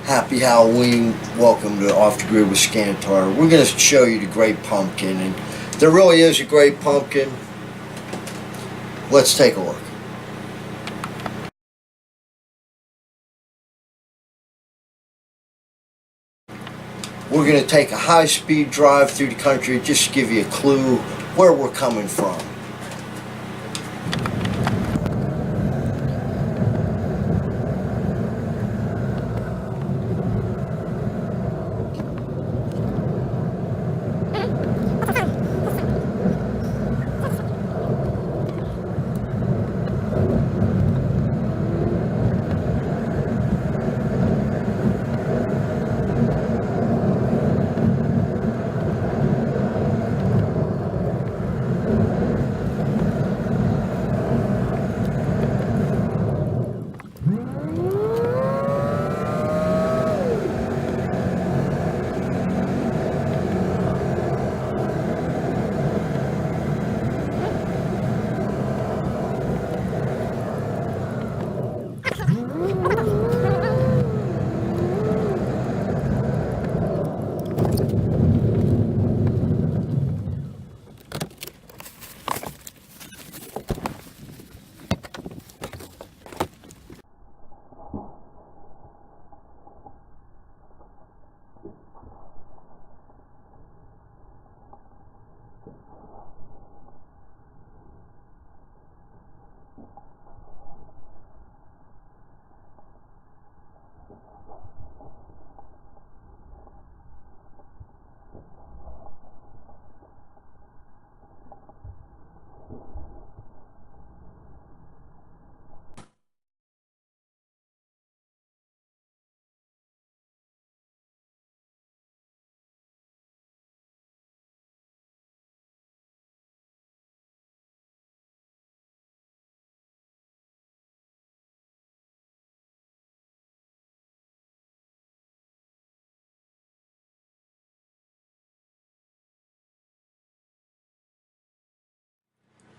Happy Halloween. Welcome to Off the Grid with Skantar. We're going to show you the great pumpkin, and there really is a great pumpkin. Let's take a look. We're going to take a high-speed drive through the country just to give you a clue where we're coming from.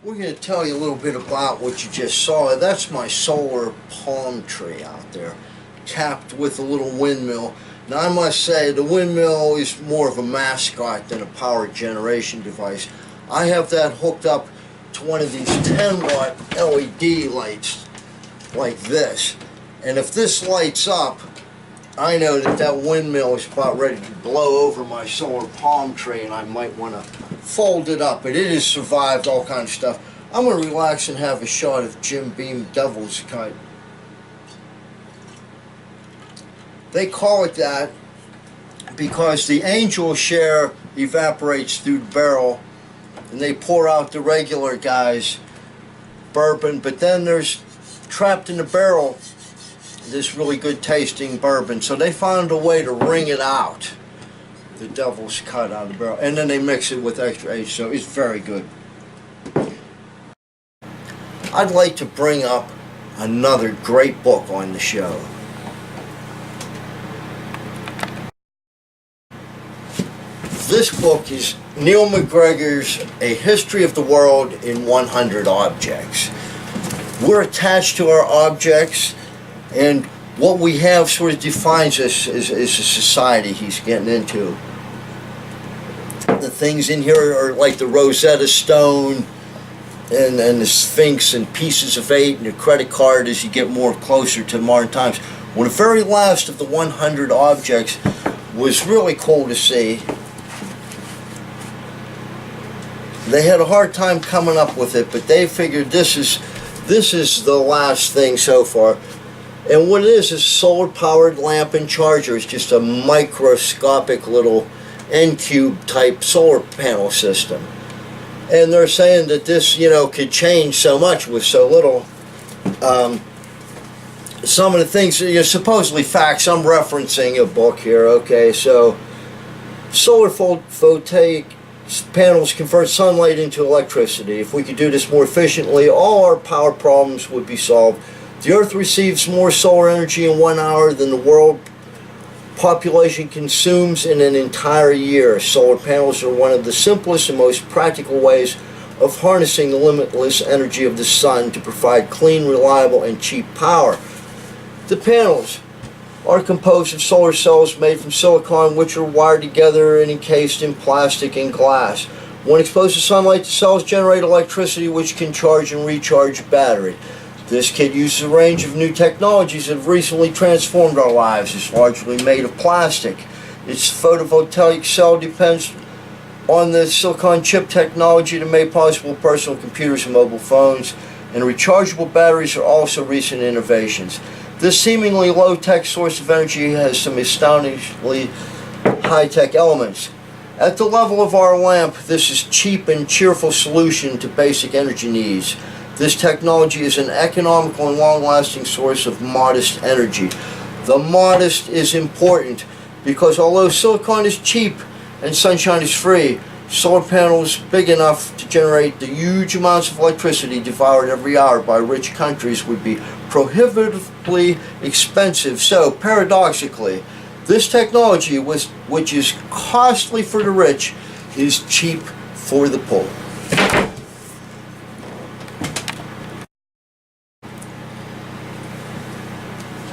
We're going to tell you a little bit about what you just saw. That's my solar palm tree out there, capped with a little windmill. Now I must say the windmill is more of a mascot than a power generation device. I have that hooked up to one of these 10-watt LED lights like this. And if this lights up, I know that that windmill is about ready to blow over my solar palm tree, and I might want to fold it up. But it has survived all kinds of stuff. I'm going to relax and have a shot of Jim Beam Devil's Cut. They call it that because the angel share evaporates through the barrel, and they pour out the regular guys bourbon, but then there's trapped in the barrel this really good tasting bourbon. So they found a way to wring it out, the Devil's Cut out of the barrel, and then they mix it with extra age, so it's very good. I'd like to bring up another great book on the show. This book is Neil McGregor's A History of the World in 100 Objects. We're attached to our objects, and what we have sort of defines us as a society he's getting into. The things in here are like the Rosetta Stone and the Sphinx and pieces of 8 and a credit card as you get more closer to modern times. Well, the very last of the 100 objects was really cool to see. They had a hard time coming up with it, but they figured this is the last thing so far. And what it is a solar-powered lamp and charger. It's just a microscopic little N-cube type solar panel system. And they're saying that this, could change so much with so little. Some of the things, supposedly facts, I'm referencing a book here, okay, so solar photovoltaic panels convert sunlight into electricity. If we could do this more efficiently, all our power problems would be solved. The Earth receives more solar energy in 1 hour than the world population consumes in an entire year. Solar panels are one of the simplest and most practical ways of harnessing the limitless energy of the sun to provide clean, reliable, and cheap power. The panels are composed of solar cells made from silicon, which are wired together and encased in plastic and glass. When exposed to sunlight, the cells generate electricity which can charge and recharge a battery. This kit uses a range of new technologies that have recently transformed our lives. It's largely made of plastic. Its photovoltaic cell depends on the silicon chip technology that made possible personal computers and mobile phones, and rechargeable batteries are also recent innovations. This seemingly low-tech source of energy has some astoundingly high-tech elements. At the level of our lamp, this is a cheap and cheerful solution to basic energy needs. This technology is an economical and long-lasting source of modest energy. The modest is important because although silicon is cheap and sunshine is free, solar panels big enough to generate the huge amounts of electricity devoured every hour by rich countries would be prohibitively expensive. So, paradoxically, this technology, which is costly for the rich, is cheap for the poor.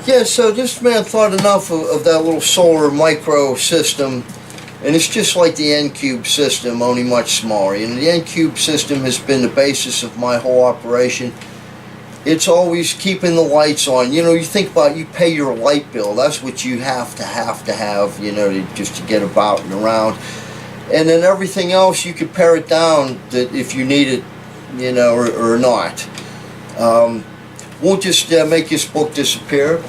Yeah, so this man thought enough of that little solar micro system, and it's just like the N-cube system, only much smaller. And the N-cube system has been the basis of my whole operation. It's always keeping the lights on. You think about, you pay your light bill. That's what you have to have, just to get about and around. And then everything else, you could pare it down that if you need it, or not. Won't just make this book disappear.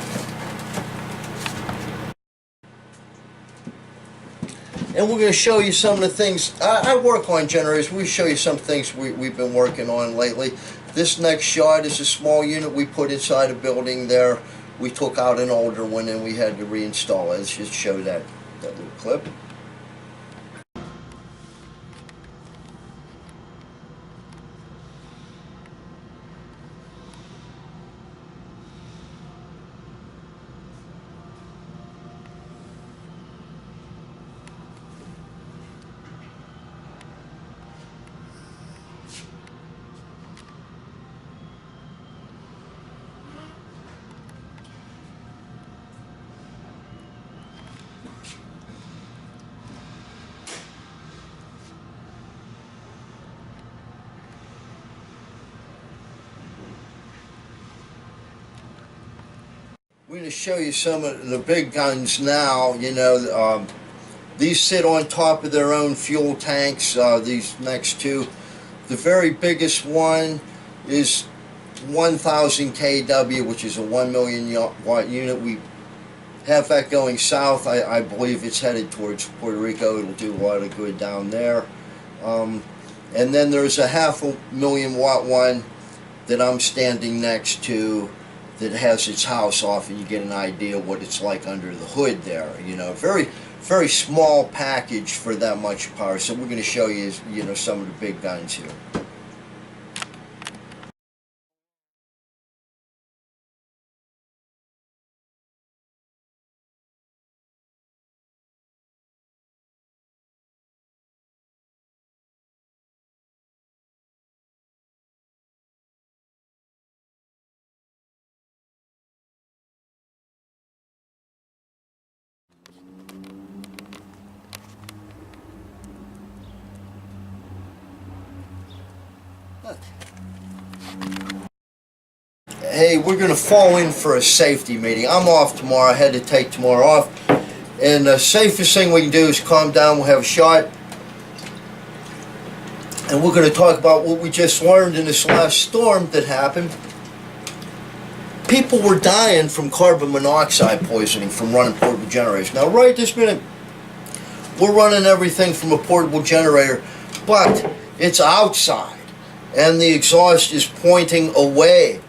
And we're going to show you some of the things. I work on generators. We'll show you some things we've been working on lately. This next shot is a small unit we put inside a building there. We took out an older one and we had to reinstall it. Let's just show that little clip. We're going to show you some of the big guns now. You know, these sit on top of their own fuel tanks, these next two. The very biggest one is 1,000 kW, which is a 1 million watt unit. We have that going south. I believe it's headed towards Puerto Rico. It'll do a lot of good down there. And then there's a 500,000 watt one that I'm standing next to that has its house off, and you get an idea what it's like under the hood there. You know, very small package for that much power. So we're going to show you, you know, some of the big guns here. Hey, we're going to fall in for a safety meeting. I'm off tomorrow. I had to take tomorrow off. And the safest thing we can do is calm down. We'll have a shot. And we're going to talk about what we just learned in this last storm that happened. People were dying from carbon monoxide poisoning from running portable generators. Now, right this minute, we're running everything from a portable generator, but it's outside. And the exhaust is pointing away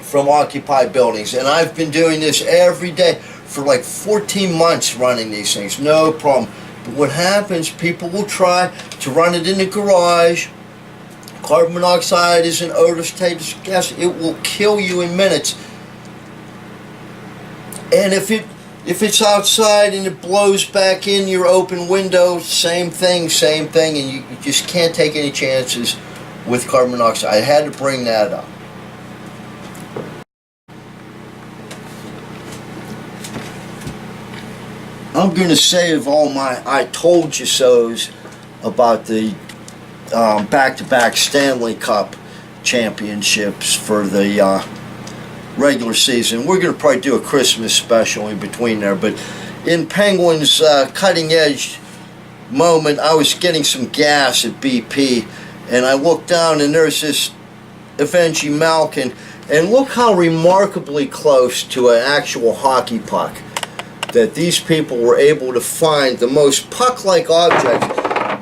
from occupied buildings, and I've been doing this every day for like 14 months running these things, no problem. But what happens, people will try to run it in the garage. Carbon monoxide is an odorous gas. It will kill you in minutes. And if it's outside and it blows back in your open window, same thing, and you just can't take any chances with carbon monoxide. I had to bring that up. I'm going to save all my I told you so's about the back-to-back Stanley Cup championships for the regular season. We're going to probably do a Christmas special in between there, but in Penguin's cutting-edge moment, I was getting some gas at BP, and I looked down, and there's this Avengi Malkin, and look how remarkably close to an actual hockey puck that these people were able to find, the most puck-like object.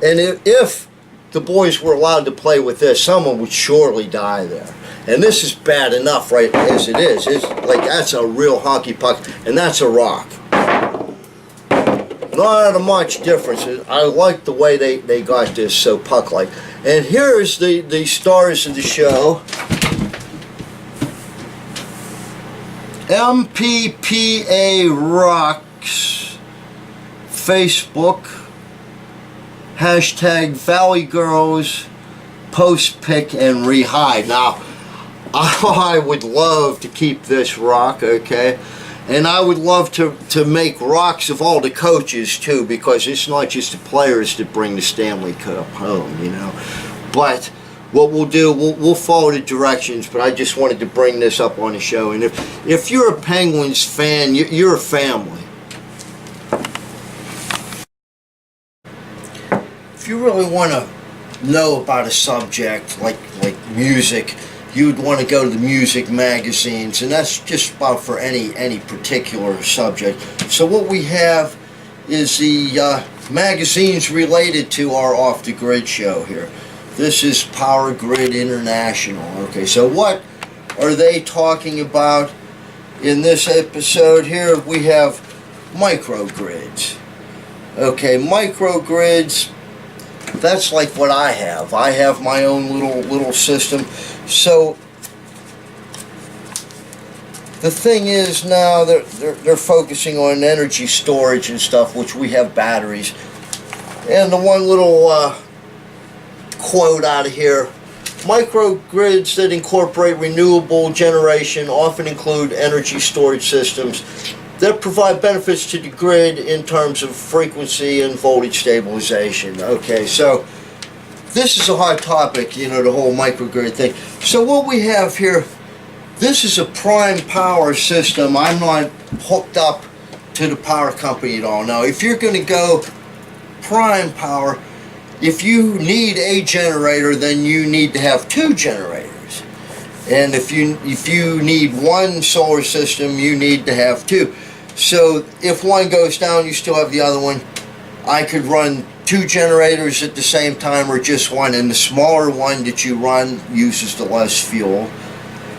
And if the boys were allowed to play with this, someone would surely die there. And this is bad enough right as it is. It's like, that's a real hockey puck, and that's a rock. Not much difference. I like the way they got this so puck-like. And here's the stars of the show. MPPA Rocks Facebook, hashtag Valley Girls, post pick and rehide. Now, I would love to keep this rock, okay? And I would love to make rocks of all the coaches too, because it's not just the players that bring the Stanley Cup home, you know. But what we'll do, we'll follow the directions, but I just wanted to bring this up on the show. And if you're a Penguins fan, you're a family. If you really want to know about a subject like music, you would want to go to the music magazines, and that's just about for any particular subject. So what we have is the magazines related to our Off the Grid show here. This is Power Grid International. Okay, so what are they talking about in this episode here? We have microgrids. Okay, microgrids, that's like what I have. I have my own little system. So the thing is now they're focusing on energy storage and stuff, which we have batteries. And the one little quote out of here: microgrids that incorporate renewable generation often include energy storage systems that provide benefits to the grid in terms of frequency and voltage stabilization. Okay, so this is a hot topic, you know, the whole microgrid thing. So what we have here This is a prime power system. I'm not hooked up to the power company at all. Now, if you're going to go prime power, if you need a generator, then you need to have 2 generators. And if you need 1 solar system, you need to have 2. So if one goes down, you still have the other one. I could run 2 generators at the same time, or just 1, and the smaller one that you run uses the less fuel.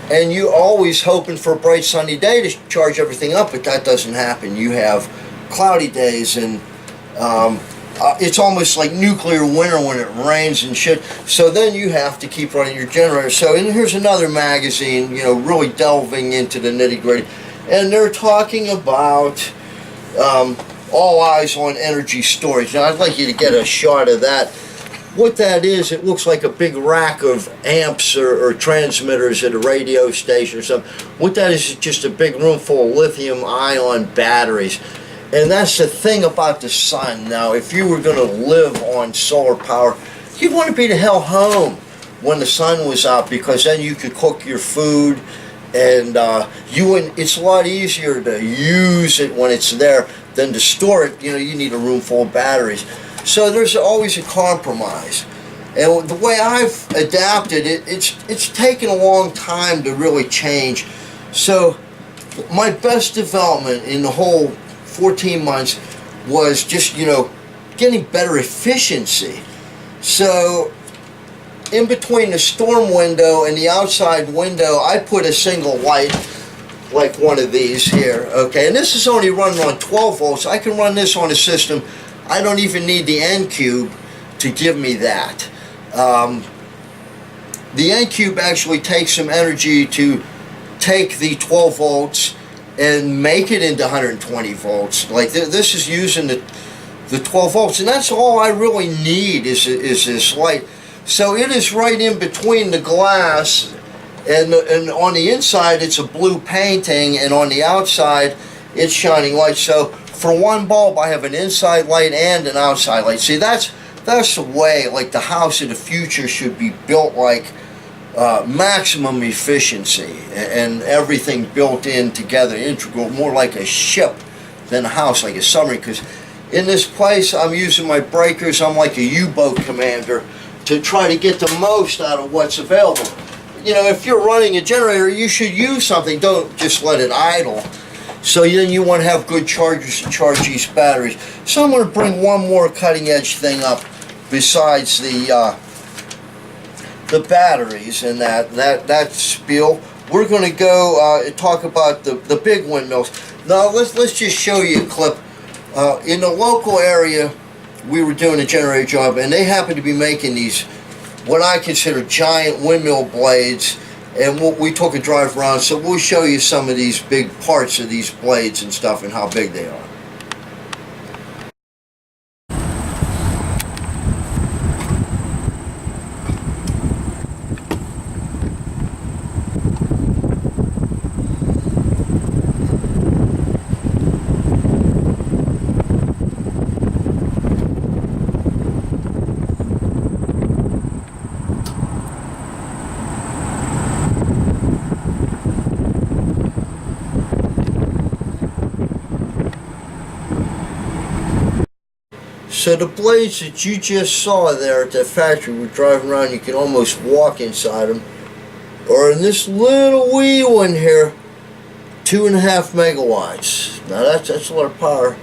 And you're always hoping for a bright sunny day to charge everything up, but that doesn't happen. You have cloudy days, and it's almost like nuclear winter when it rains and shit. So then you have to keep running your generator. So, and here's another magazine, you know, really delving into the nitty-gritty. And they're talking about all eyes on energy storage. Now, I'd like you to get a shot of that. What that is, it looks like a big rack of amps or transmitters at a radio station or something. What that is just a big room full of lithium-ion batteries. And that's the thing about the sun. Now, if you were going to live on solar power, you'd want to be the hell home when the sun was out, because then you could cook your food, and it's a lot easier to use it when it's there than to store it. You know, you need a room full of batteries. So there's always a compromise. And the way I've adapted it, it's taken a long time to really change. So my best development in the whole 14 months was just, you know, getting better efficiency. So in between the storm window and the outside window, I put a single light, like one of these here, okay? And this is only running on 12 volts. I can run this on a system. I don't even need the N-Cube to give me that. The N-Cube actually takes some energy to take the 12 volts and make it into 120 volts. Like this is using the 12 volts, and that's all I really need is this light. So it is right in between the glass, and on the inside it's a blue painting, and on the outside it's shining light. So for one bulb I have an inside light and an outside light. See, that's the way, like, the house of the future should be built, like maximum efficiency and everything built in together, integral, more like a ship than a house, like a submarine. Because in this place I'm using my breakers, I'm like a U-boat commander to try to get the most out of what's available. You know, if you're running a generator, you should use something, don't just let it idle. So then you want to have good chargers to charge these batteries. So I'm going to bring one more cutting edge thing up besides the batteries and that spiel. We're going to go talk about the big windmills. Now let's just show you a clip. In the local area, we were doing a generator job, and they happened to be making these, what I consider, giant windmill blades. And we took a drive around, so we'll show you some of these big parts of these blades and stuff and how big they are. So the blades that you just saw there at the factory, we're driving around, you can almost walk inside them, or in this little wee one here, 2.5 megawatts. Now that's a lot of power,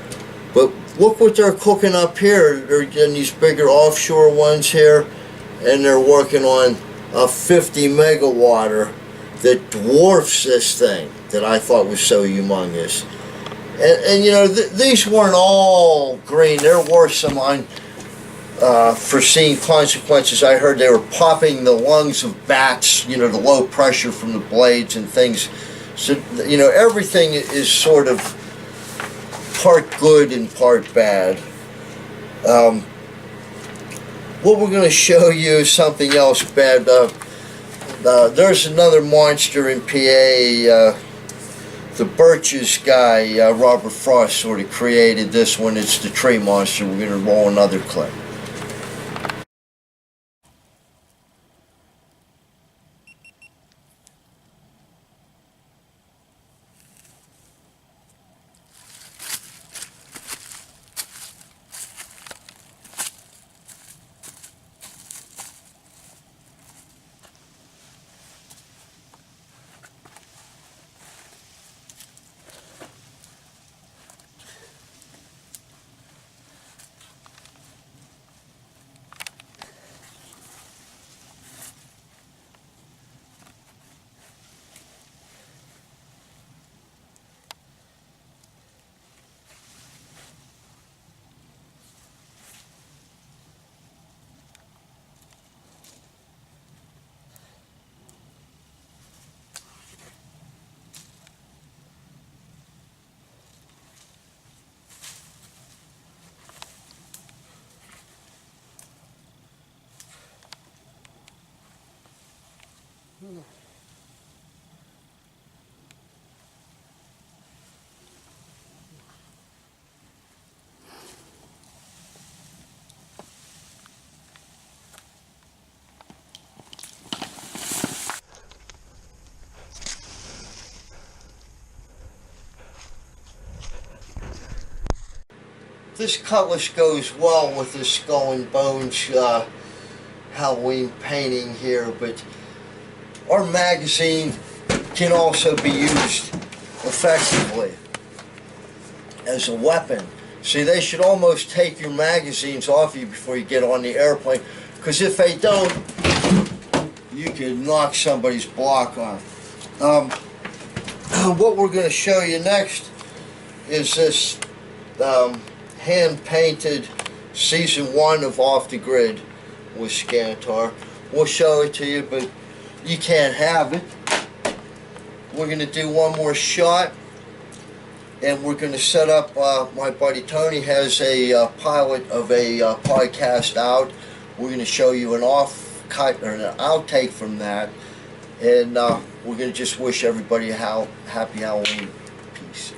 but look what they're cooking up here. They're getting these bigger offshore ones here, and they're working on a 50 megawatter that dwarfs this thing that I thought was so humongous. And you know, these weren't all green. There were some unforeseen consequences. I heard they were popping the lungs of bats, you know, the low pressure from the blades and things. So, you know, everything is sort of part good and part bad. What we're going to show you is something else bad. There's another monster in PA. The Birches guy, Robert Frost, sort of created this one. It's the tree monster. We're going to roll another clip. This cutlass goes well with this Skull and Bones Halloween painting here, but our magazine can also be used effectively as a weapon. See, they should almost take your magazines off you before you get on the airplane, because if they don't, you could knock somebody's block on. What we're going to show you next is this hand-painted Season 1 of Off the Grid with Skantar. We'll show it to you, but you can't have it. We're going to do one more shot, and we're going to set up, my buddy Tony has a pilot of a podcast out. We're going to show you an off-cut or an outtake from that, and we're going to just wish everybody a happy Halloween. Peace.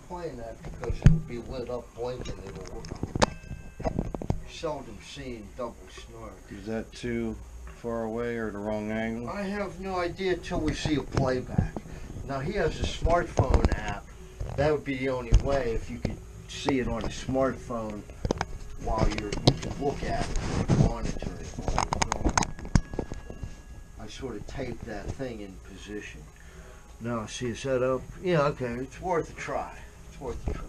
Playing that because it'll be lit up blinking. It'll seldom seen double snark. Is that too far away or the wrong angle? I have no idea till we see a playback. Now he has a smartphone app. That would be the only way, if you could see it on a smartphone while you can look at it, monitor it while you're filming. I sort of taped that thing in position. Now see, is that up? Yeah, okay, it's worth a try. It's worth a try.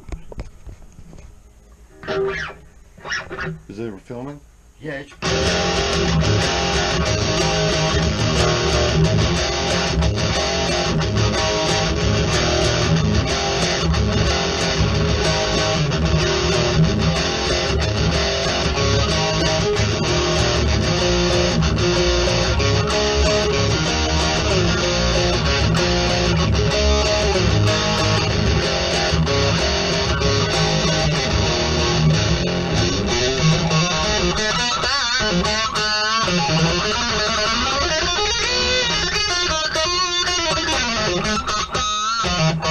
Is it filming? Yeah, it's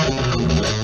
Thank you.